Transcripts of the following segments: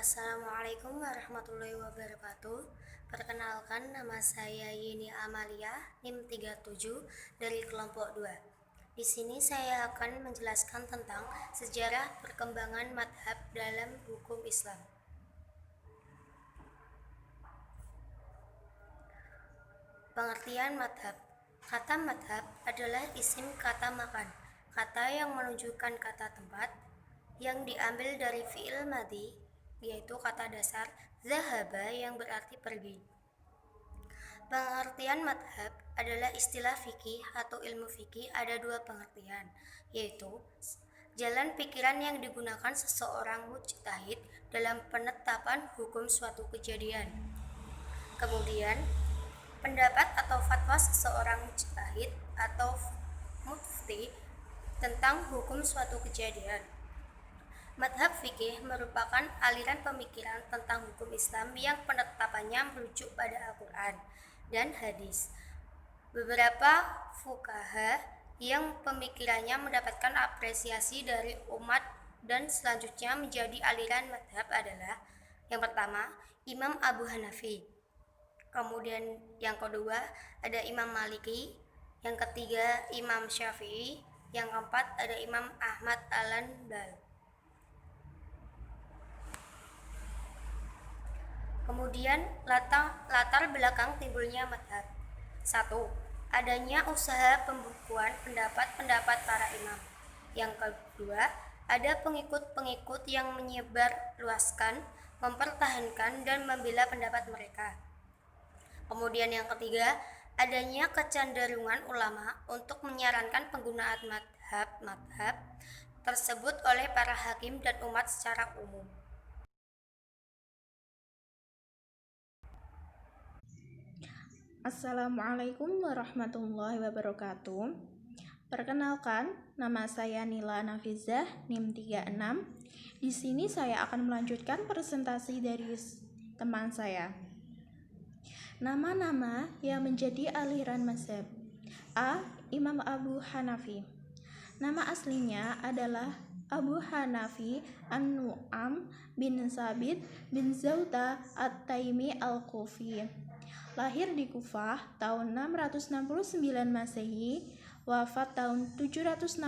Assalamualaikum warahmatullahi wabarakatuh. Perkenalkan, nama saya Yeni Amalia, NIM 37 dari kelompok 2. Di sini saya akan menjelaskan tentang sejarah perkembangan madhab dalam hukum Islam. Pengertian madhab. Kata madhab adalah isim kata makan, kata yang menunjukkan kata tempat, yang diambil dari fi'il madhi, yaitu kata dasar zahaba yang berarti pergi. Pengertian madhab adalah istilah fikih atau ilmu fikih. Ada dua pengertian, yaitu jalan pikiran yang digunakan seseorang mujtahid dalam penetapan hukum suatu kejadian. Kemudian, pendapat atau fatwa seseorang mujtahid atau mufti tentang hukum suatu kejadian. Madhab fikih merupakan aliran pemikiran tentang hukum Islam yang penetapannya merujuk pada Al-Quran dan hadis. Beberapa fuqaha yang pemikirannya mendapatkan apresiasi dari umat dan selanjutnya menjadi aliran madhab adalah: yang pertama, Imam Abu Hanafi. Kemudian yang kedua ada Imam Maliki. Yang ketiga Imam Syafi'i. Yang keempat ada Imam Ahmad Al-Hanbal. Kemudian latar belakang timbulnya madhab. 1. Adanya usaha pembukuan pendapat-pendapat para imam. Yang kedua, ada pengikut-pengikut yang menyebar luaskan, mempertahankan dan membela pendapat mereka. Kemudian yang ketiga, adanya kecenderungan ulama untuk menyarankan penggunaan madhab tersebut oleh para hakim dan umat secara umum. Assalamualaikum warahmatullahi wabarakatuh. Perkenalkan, nama saya Nila Nafizah, NIM 36. Di sini saya akan melanjutkan presentasi dari teman saya. Nama-nama yang menjadi aliran mazhab. A. Imam Abu Hanafi. Nama aslinya adalah Abu Hanafi An-Nu'am bin Sabit bin Zauta At-Taimi Al-Kufi. Lahir di Kufah tahun 669 Masehi, wafat tahun 767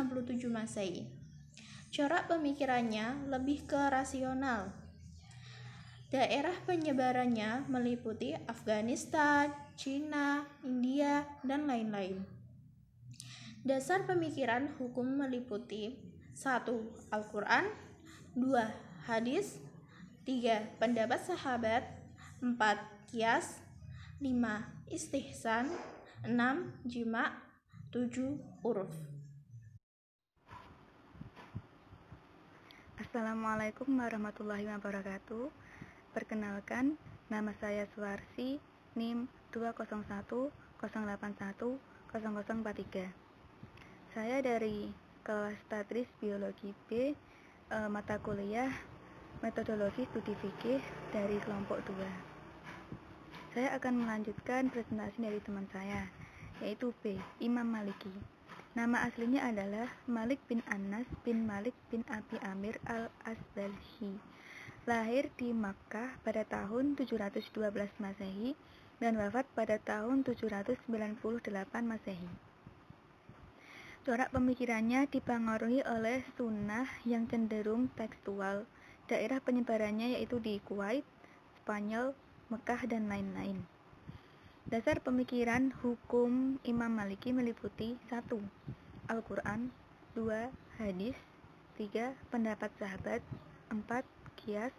Masehi. Corak pemikirannya lebih ke rasional. Daerah penyebarannya meliputi Afghanistan, Cina, India, dan lain-lain. Dasar pemikiran hukum meliputi 1. Al-Quran, 2. Hadis, 3. Pendapat sahabat, 4. Qiyas, 5. Istihsan, 6. Jima', 7. Uruf. Assalamualaikum warahmatullahi wabarakatuh. Perkenalkan, nama saya Suwarsi, NIM 20108100043. Saya dari kelas Tadris Biologi B, mata kuliah Metodologi Studi Fikih dari kelompok 2. Saya akan melanjutkan presentasi dari teman saya, yaitu B. Imam Maliki. Nama aslinya adalah Malik bin Anas bin Malik bin Abi Amir al-Asbalhi. Lahir di Makkah pada tahun 712 Masehi dan wafat pada tahun 798 Masehi. Corak pemikirannya dipengaruhi oleh sunnah yang cenderung tekstual. Daerah penyebarannya yaitu di Kuwait, Spanyol, Mekah, dan lain-lain. Dasar pemikiran hukum Imam Maliki meliputi 1. Al-Quran, 2. Hadis, 3. Pendapat sahabat, 4. Qiyas,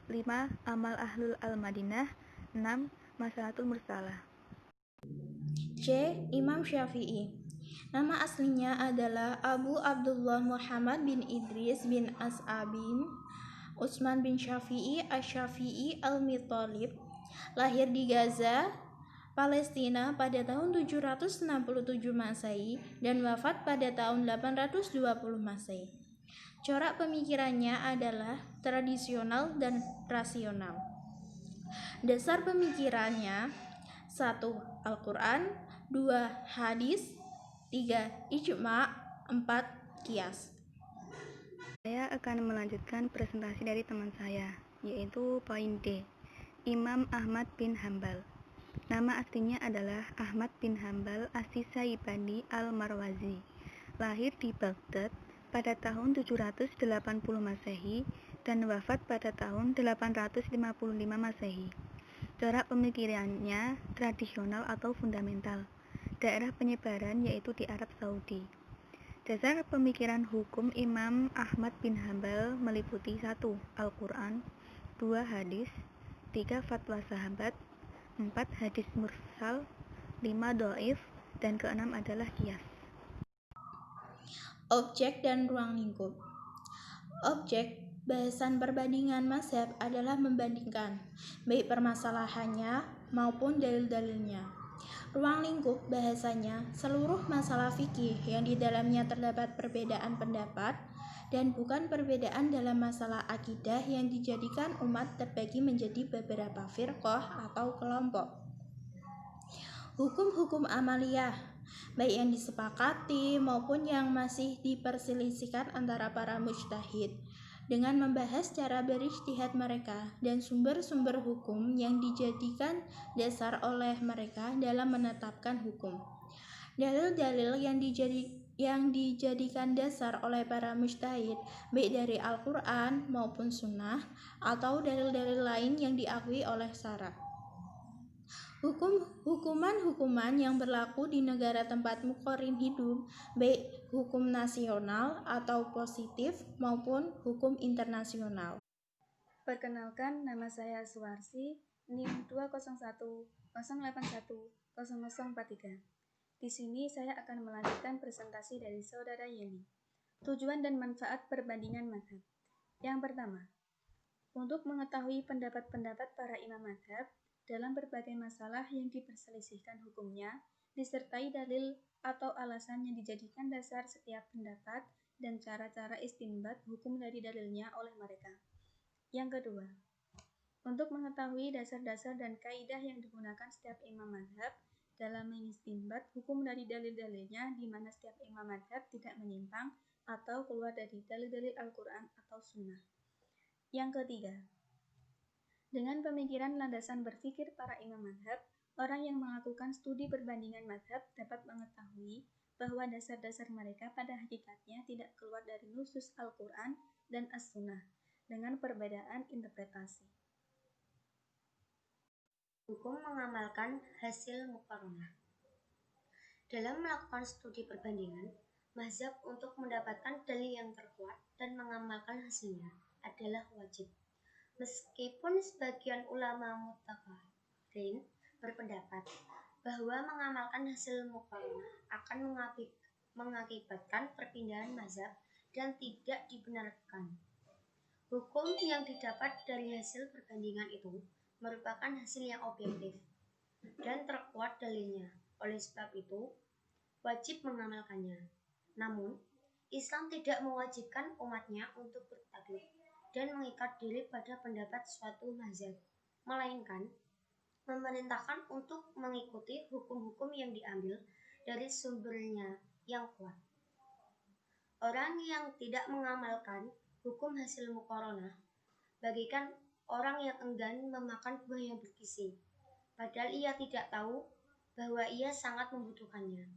5. Amal Ahlul Al-Madinah, 6. Masalatul Mursalah. C. Imam Syafi'i. Nama aslinya adalah Abu Abdullah Muhammad bin Idris bin As'abin Utsman bin Syafi'i Asy-Syafi'i Al-Muthalib. Lahir di Gaza, Palestina pada tahun 767 Masehi dan wafat pada tahun 820 Masehi. Corak pemikirannya adalah tradisional dan rasional. Dasar pemikirannya: 1. Al-Quran, 2. Hadis, 3. Ijma', 4. Qiyas. Saya akan melanjutkan presentasi dari teman saya, yaitu poin D, Imam Ahmad bin Hambal. Nama aslinya adalah Ahmad bin Hambal As-Syaibani Al-Marwazi. Lahir di Baghdad pada tahun 780 Masehi dan wafat pada tahun 855 Masehi. Corak pemikirannya tradisional atau fundamental. Daerah penyebaran yaitu di Arab Saudi. Dasar pemikiran hukum Imam Ahmad bin Hambal meliputi 1. Al-Quran, 2. Hadis, 3. Fatwa sahabat, 4. Hadis mursal, 5. Dhaif, dan keenam adalah qiyas. Objek dan ruang lingkup. Objek bahasan perbandingan mazhab adalah membandingkan, baik permasalahannya maupun dalil-dalilnya. Ruang lingkup bahasanya seluruh masalah fikih yang di dalamnya terdapat perbedaan pendapat dan bukan perbedaan dalam masalah akidah yang dijadikan umat terbagi menjadi beberapa firqah atau kelompok. Hukum-hukum amaliyah, baik yang disepakati maupun yang masih diperselisihkan antara para mujtahid, dengan membahas cara berijtihad mereka dan sumber-sumber hukum yang dijadikan dasar oleh mereka dalam menetapkan hukum. Dalil-dalil yang dijadikan dasar oleh para mujtahid, baik dari Al-Quran maupun Sunnah, atau dalil-dalil lain yang diakui oleh syara'. Hukuman-hukuman yang berlaku di negara tempat muqarrin hidup, baik hukum nasional atau positif maupun hukum internasional. Perkenalkan, nama saya Suwarsi, NIM 20108108043. Di sini saya akan melanjutkan presentasi dari Saudara Yeni. Tujuan dan manfaat perbandingan mazhab. Yang pertama, untuk mengetahui pendapat-pendapat para imam mazhab dalam berbagai masalah yang diperselisihkan hukumnya, disertai dalil atau alasan yang dijadikan dasar setiap pendapat dan cara-cara istinbat hukum dari dalilnya oleh mereka. Yang kedua, untuk mengetahui dasar-dasar dan kaidah yang digunakan setiap imam mazhab dalam mengistinbat hukum dari dalil-dalilnya, di mana setiap imam mazhab tidak menyimpang atau keluar dari dalil-dalil Al-Quran atau Sunnah. Yang ketiga, dengan pemikiran landasan berpikir para imam mazhab, orang yang melakukan studi perbandingan mazhab dapat mengetahui bahwa dasar-dasar mereka pada hakikatnya tidak keluar dari nusus Al-Quran dan As-Sunnah dengan perbedaan interpretasi. Hukum mengamalkan hasil muqaranah. Dalam melakukan studi perbandingan mazhab untuk mendapatkan dalil yang terkuat dan mengamalkan hasilnya adalah wajib. Meskipun sebagian ulama mutaqarrin berpendapat bahwa mengamalkan hasil muqaranah akan mengakibatkan perpindahan mazhab dan tidak dibenarkan. Hukum yang didapat dari hasil perbandingan itu merupakan hasil yang objektif dan terkuat dalilnya. Oleh sebab itu, wajib mengamalkannya. Namun, Islam tidak mewajibkan umatnya untuk bertaklid dan mengikat diri pada pendapat suatu mazhab, melainkan memerintahkan untuk mengikuti hukum-hukum yang diambil dari sumbernya yang kuat. Orang yang tidak mengamalkan hukum hasil muqaranah bagikan orang yang enggan memakan buah yang bergizi, padahal ia tidak tahu bahwa ia sangat membutuhkannya.